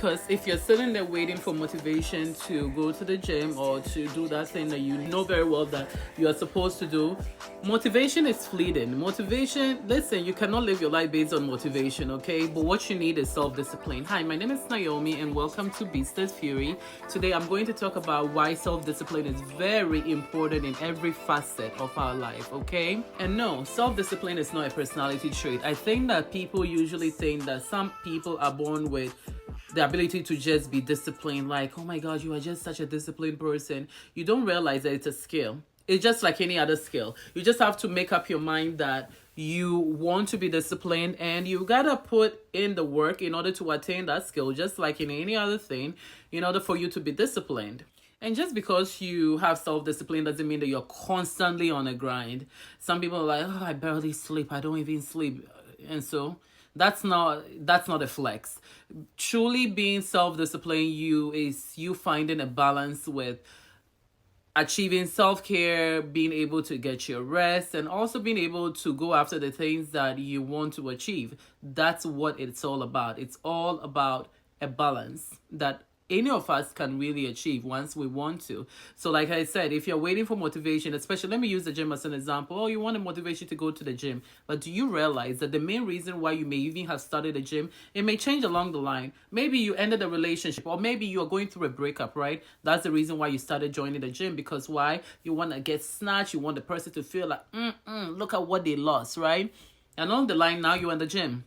because if you're sitting there waiting for motivation to go to the gym or to do that thing that you know very well that you are supposed to do, motivation is fleeting. Motivation, listen, you cannot live your life based on motivation, okay? But what you need is self-discipline. Hi, my name is Naomi and welcome to Beasters Fury. Today I'm going to talk about why self-discipline is very important in every facet of our life, okay? And no, self-discipline is not a personality trait. I think that people usually think that some people are born with the ability to just be disciplined, like, oh my god, you are just such a disciplined person. You don't realize that it's a skill. It's just like any other skill. You just have to make up your mind that you want to be disciplined and you gotta put in the work in order to attain that skill, just like in any other thing, in order for you to be disciplined. And just because you have self-discipline doesn't mean that you're constantly on a grind. Some people are like, oh, I barely sleep, I don't even sleep. And so that's not a flex. Truly being self-disciplined is you finding a balance with achieving self-care, being able to get your rest, and also being able to go after the things that you want to achieve. That's what it's all about. It's all about a balance that any of us can really achieve once we want to. So like I said, if you're waiting for motivation, especially, let me use the gym as an example. Oh, you want a motivation to go to the gym, but do you realize that the main reason why you may even have started a gym, it may change along the line. Maybe you ended a relationship, or maybe you're going through a breakup, right? That's the reason why you started joining the gym, because why? You want to get snatched. You want the person to feel like, look at what they lost, right? And along the line, now you're in the gym.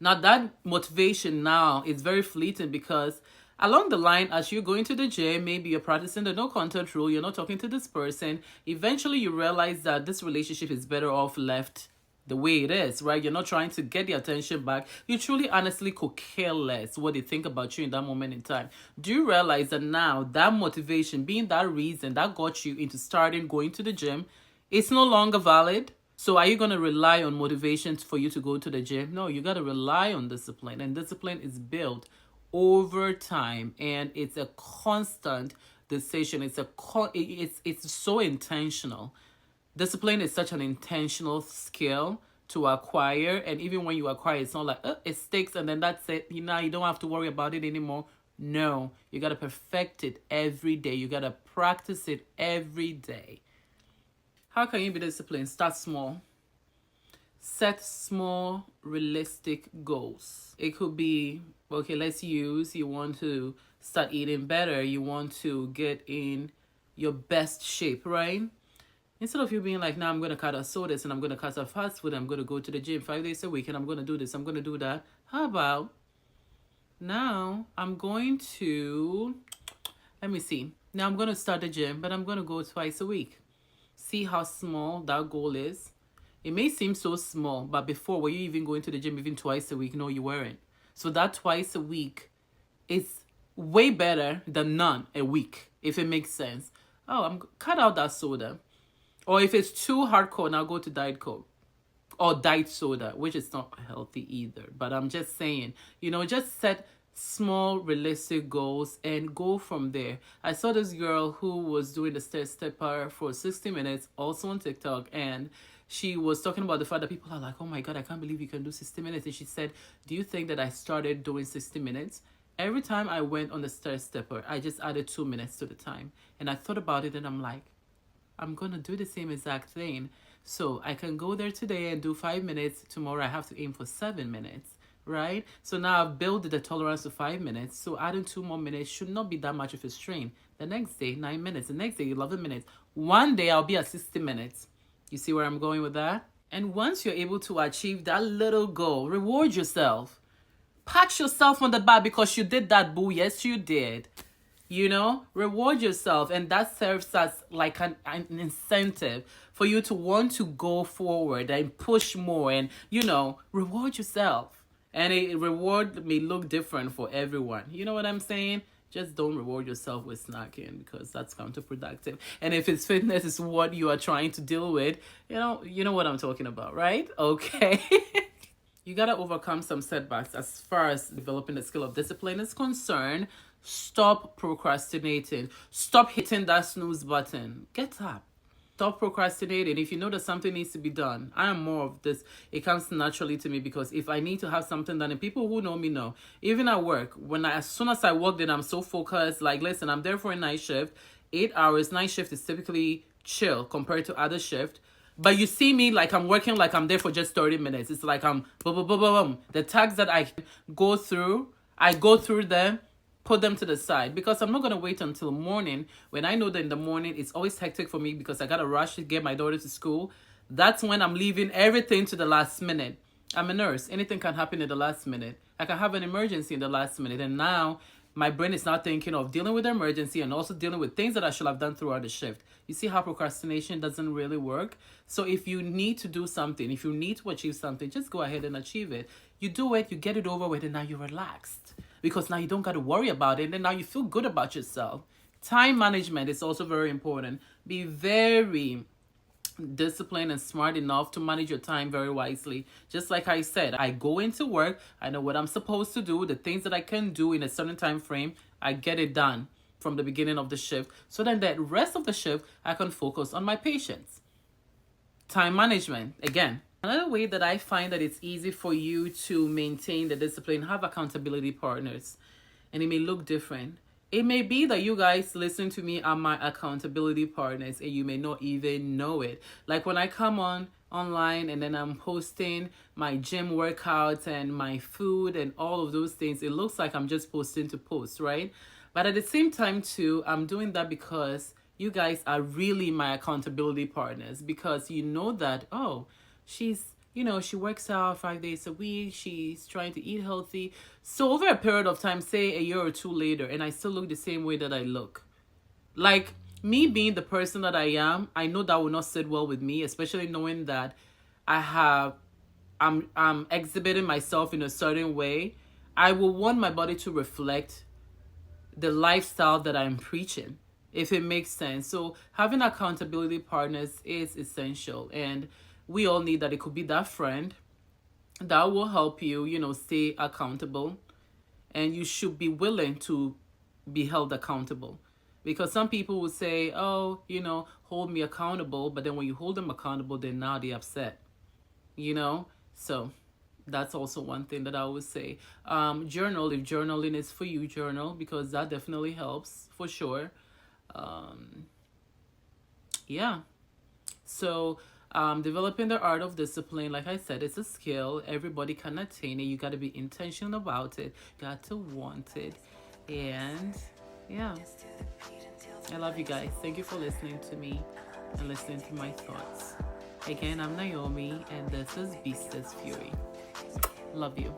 Now that motivation now is very fleeting, because along the line, as you're going to the gym, maybe you're practicing the no contact rule, you're not talking to this person. Eventually, you realize that this relationship is better off left the way it is, right? You're not trying to get the attention back. You truly, honestly could care less what they think about you in that moment in time. Do you realize that now that motivation, being that reason that got you into starting going to the gym, it's no longer valid? So are you going to rely on motivation for you to go to the gym? No, you got to rely on discipline. And discipline is built over time, and it's a constant decision. It's so intentional. Discipline is such an intentional skill to acquire, and even when you acquire, it's not like it sticks and then that's it. You don't have to worry about it anymore. No, you got to perfect it every day. You got to practice it every day. How can you be disciplined? Start small. Set small, realistic goals. It could be, okay, you want to start eating better. You want to get in your best shape, right? Instead of you being like, now I'm going to cut out sodas and I'm going to cut out fast food, I'm going to go to the gym 5 days a week and I'm going to do this, I'm going to do that. How about now I'm going to, let me see. Now I'm going to start the gym, but I'm going to go twice a week. See how small that goal is? It may seem so small, but before, were you even going to the gym even twice a week? No, you weren't. So that twice a week is way better than none a week, if it makes sense. Oh, I'm cut out that soda. Or if it's too hardcore, now go to Diet Coke or Diet Soda, which is not healthy either. But I'm just saying, just set small, realistic goals and go from there. I saw this girl who was doing the stair stepper for 60 minutes, also on TikTok, and she was talking about the fact that people are like, oh my god, I can't believe you can do 60 minutes. And she said, do you think that I started doing 60 minutes? Every time I went on the stair stepper, I just added 2 minutes to the time. And I thought about it and I'm like, I'm going to do the same exact thing. So I can go there today and do 5 minutes. Tomorrow I have to aim for 7 minutes, right? So now I've built the tolerance to 5 minutes. So adding 2 more minutes should not be that much of a strain. The next day, 9 minutes. The next day, 11 minutes. One day I'll be at 60 minutes. You see where I'm going with that? And once you're able to achieve that little goal, reward yourself. Pat yourself on the back because you did that, boo. Yes, you did. Reward yourself. And that serves as like an incentive for you to want to go forward and push more and, reward yourself. And a reward may look different for everyone. You know what I'm saying? Just don't reward yourself with snacking because that's counterproductive. And if it's fitness is what you are trying to deal with, you know what I'm talking about, right? Okay. You got to overcome some setbacks as far as developing the skill of discipline is concerned. Stop procrastinating. Stop hitting that snooze button. Get up. Stop procrastinating. If you know that something needs to be done, I am more of this. It comes naturally to me because if I need to have something done, and people who know me know, even at work, as soon as I walked in, I'm so focused. Like, listen, I'm there for a night shift, 8 hours. Night shift is typically chill compared to other shift. But you see me like I'm working like I'm there for just 30 minutes. It's like I'm boom, boom, boom, boom, boom. The tags that I go through them, put them to the side because I'm not going to wait until morning when I know that in the morning it's always hectic for me because I got to rush to get my daughter to school. That's when I'm leaving everything to the last minute. I'm a nurse. Anything can happen in the last minute. I can have an emergency in the last minute. And now my brain is not thinking of dealing with the emergency and also dealing with things that I should have done throughout the shift. You see how procrastination doesn't really work? So if you need to do something, if you need to achieve something, just go ahead and achieve it. You do it, you get it over with, and now you're relaxed. Because now you don't got to worry about it, and then now you feel good about yourself. Time management is also very important. Be very disciplined and smart enough to manage your time very wisely. Just like I said, I go into work, I know what I'm supposed to do, the things that I can do in a certain time frame, I get it done from the beginning of the shift. So then the rest of the shift, I can focus on my patients. Time management, again. Another way that I find that it's easy for you to maintain the discipline, have accountability partners. And it may look different. It may be that you guys listen to me are my accountability partners and you may not even know it. Like when I come online and then I'm posting my gym workouts and my food and all of those things, it looks like I'm just posting to post, right? But at the same time too, I'm doing that because you guys are really my accountability partners because you know that, oh, she's, she works out 5 days a week. She's trying to eat healthy. So over a period of time, say a year or two later, and I still look the same way that I look. Like me being the person that I am, I know that will not sit well with me, especially knowing that I'm exhibiting myself in a certain way. I will want my body to reflect the lifestyle that I'm preaching, if it makes sense. So having accountability partners is essential, and we all need that. It could be that friend that will help you, stay accountable, and you should be willing to be held accountable. Because some people will say, oh, hold me accountable, but then when you hold them accountable, then now they're upset, So that's also one thing that I would say. Journal, if journaling is for you, journal, because that definitely helps for sure. Yeah. So developing the art of discipline, like I said, it's a skill. Everybody can attain it. You got to be intentional about it. You got to want it. And yeah, I love you guys. Thank you for listening to me and listening to my thoughts. Again, I'm Naomi, and this is Beastess Fury. Love you.